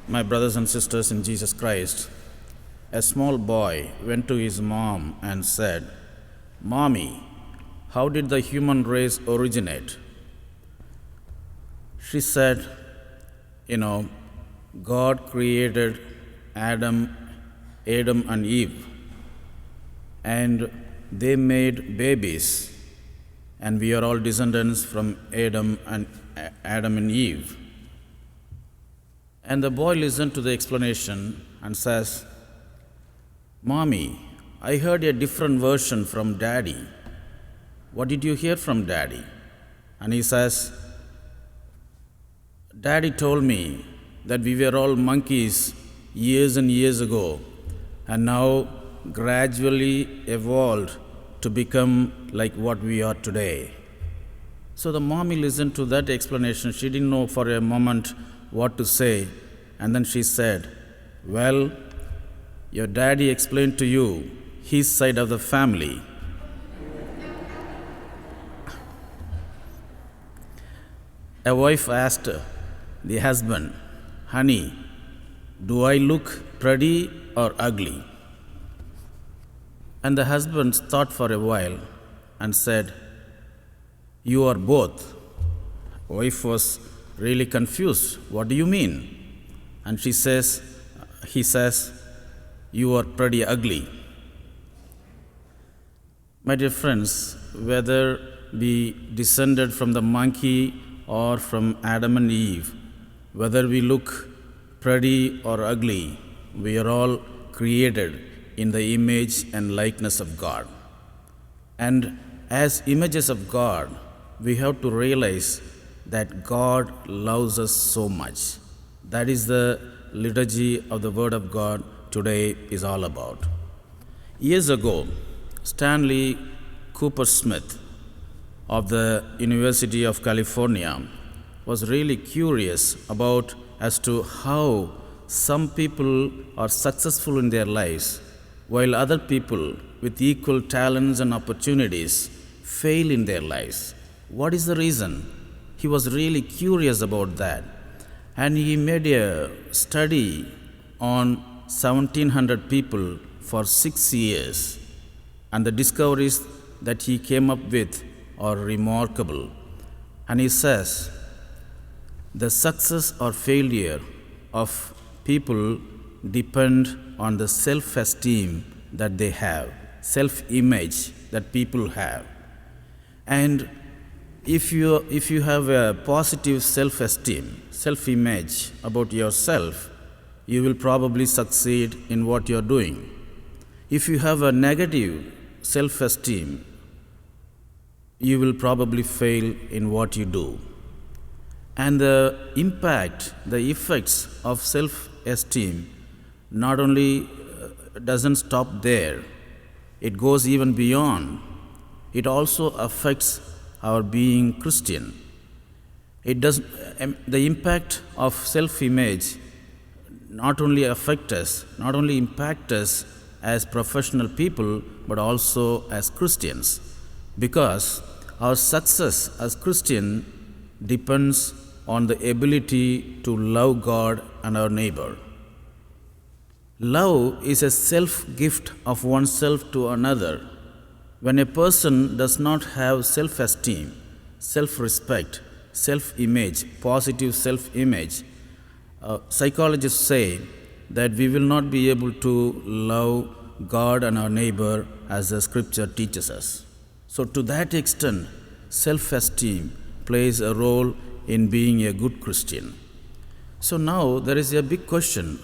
My brothers and sisters in Jesus Christ, a small boy went to his mom and said, "Mommy, how did the human race originate?" She said, God created Adam and Eve, and they made babies, and we are all descendants from Adam and Eve. And the boy listened to the explanation and says, "Mommy, I heard a different version from Daddy. What did you hear from Daddy?" And he says, "Daddy told me that we were all monkeys years and years ago, and now gradually evolved to become like what we are today." So the mommy listened to that explanation. She didn't know for a moment what to say. And then she said, "Well, your daddy explained to you his side of the family." A wife asked the husband, "Honey, do I look pretty or ugly?" And the husband thought for a while and said, "You are both." Wife was really confused. "What do you mean?" And he says, "You are pretty ugly." My dear friends, whether we descended from the monkey or from Adam and Eve, whether we look pretty or ugly, we are all created in the image and likeness of God. And as images of God, we have to realize that God loves us so much. That is the liturgy of the Word of God today is all about. Years ago, Stanley Cooper Smith of the University of California was really curious about as to how some people are successful in their lives while other people with equal talents and opportunities fail in their lives. What is the reason? He was really curious about that. And he made a study on 1,700 people for 6 years. And the discoveries that he came up with are remarkable. And he says, the success or failure of people depend on the self-esteem that they have, self-image that people have. And if you have a positive self-esteem, self-image about yourself, you will probably succeed in what you're doing. If you have a negative self-esteem, you will probably fail in what you do. And the effects of self-esteem not only doesn't stop there, it goes even beyond. It also affects our being Christian. The impact of self-image not only impact us as professional people, but also as Christians, because our success as Christian depends on the ability to love God and our neighbor. Love is a self-gift of oneself to another. When a person does not have self-esteem, self-respect, self-image, positive self-image, psychologists say that we will not be able to love God and our neighbor as the scripture teaches us. So to that extent, self-esteem plays a role in being a good Christian. So now there is a big question.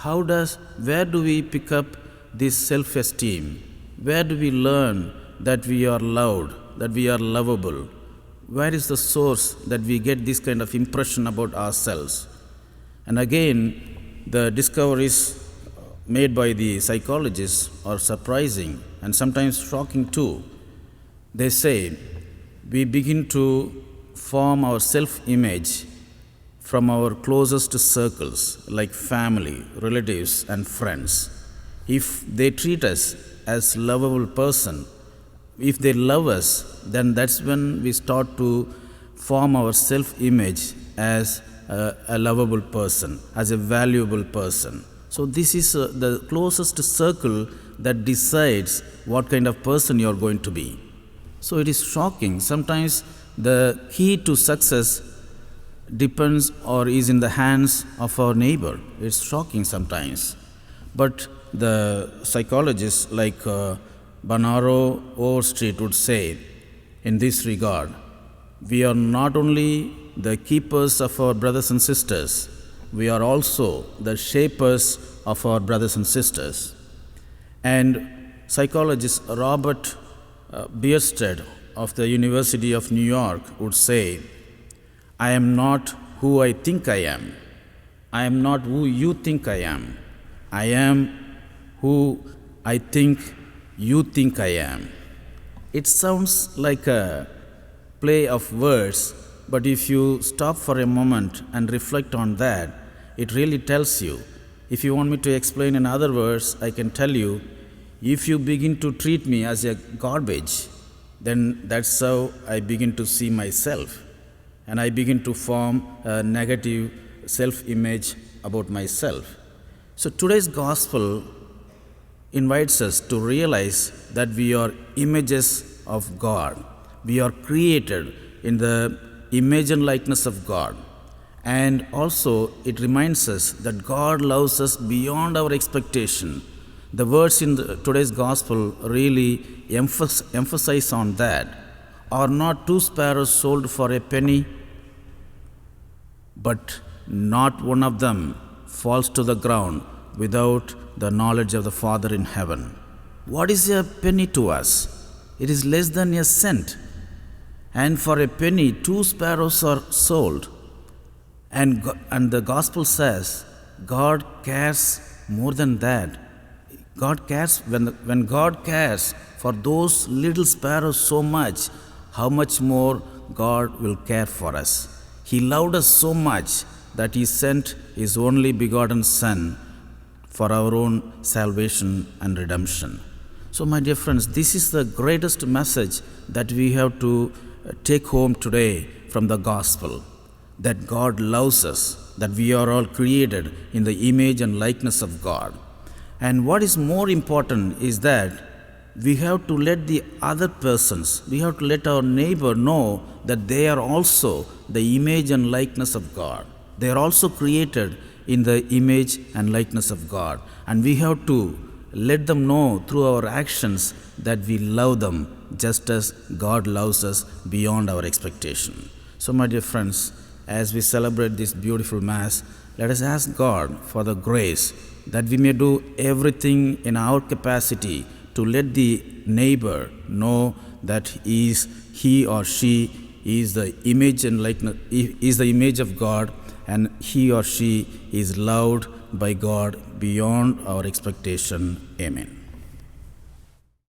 Where do we pick up this self-esteem? Where do we learn that we are loved, that we are lovable? Where is the source that we get this kind of impression about ourselves? And again, the discoveries made by the psychologists are surprising and sometimes shocking too. They say we begin to form our self-image from our closest circles like family, relatives, and friends. If they treat us as lovable person, if they love us, then that's when we start to form our self-image as a lovable person, as a valuable person. So this is the closest circle that decides what kind of person you are going to be. So it is shocking. Sometimes the key to success depends or is in the hands of our neighbor. It's shocking sometimes. But the psychologists like Barnaro Overstreet would say in this regard, we are not only the keepers of our brothers and sisters, we are also the shapers of our brothers and sisters. And psychologist Robert Bierstead of the University of New York would say, I am not who I think I am. I am not who you think I am. I am who I think you think I am. It sounds like a play of words, but if you stop for a moment and reflect on that, it really tells you. If you want me to explain in other words, I can tell you, if you begin to treat me as a garbage, then that's how I begin to see myself. And I begin to form a negative self-image about myself. So today's gospel invites us to realize that we are images of God. We are created in the image and likeness of God. And also it reminds us that God loves us beyond our expectation. The words in today's gospel really emphasize on that. Are not 2 sparrows sold for a penny? But not one of them falls to the ground without the knowledge of the Father in heaven. What is a penny to us? It is less than a cent. And for a penny, 2 sparrows are sold. And the gospel says, God cares more than that. God cares, when God cares for those little sparrows so much, how much more God will care for us. He loved us so much that He sent His only begotten Son for our own salvation and redemption. So my dear friends, this is the greatest message that we have to take home today from the gospel, that God loves us, that we are all created in the image and likeness of God. And what is more important is that we have to let the other persons, we have to let our neighbor know that they are also the image and likeness of God. They are also created in the image and likeness of God. And we have to let them know through our actions that we love them just as God loves us beyond our expectation. So my dear friends, as we celebrate this beautiful Mass, let us ask God for the grace that we may do everything in our capacity to let the neighbor know that he or she is the image and likeness, is the image of God, and he or she is loved by God beyond our expectation. Amen.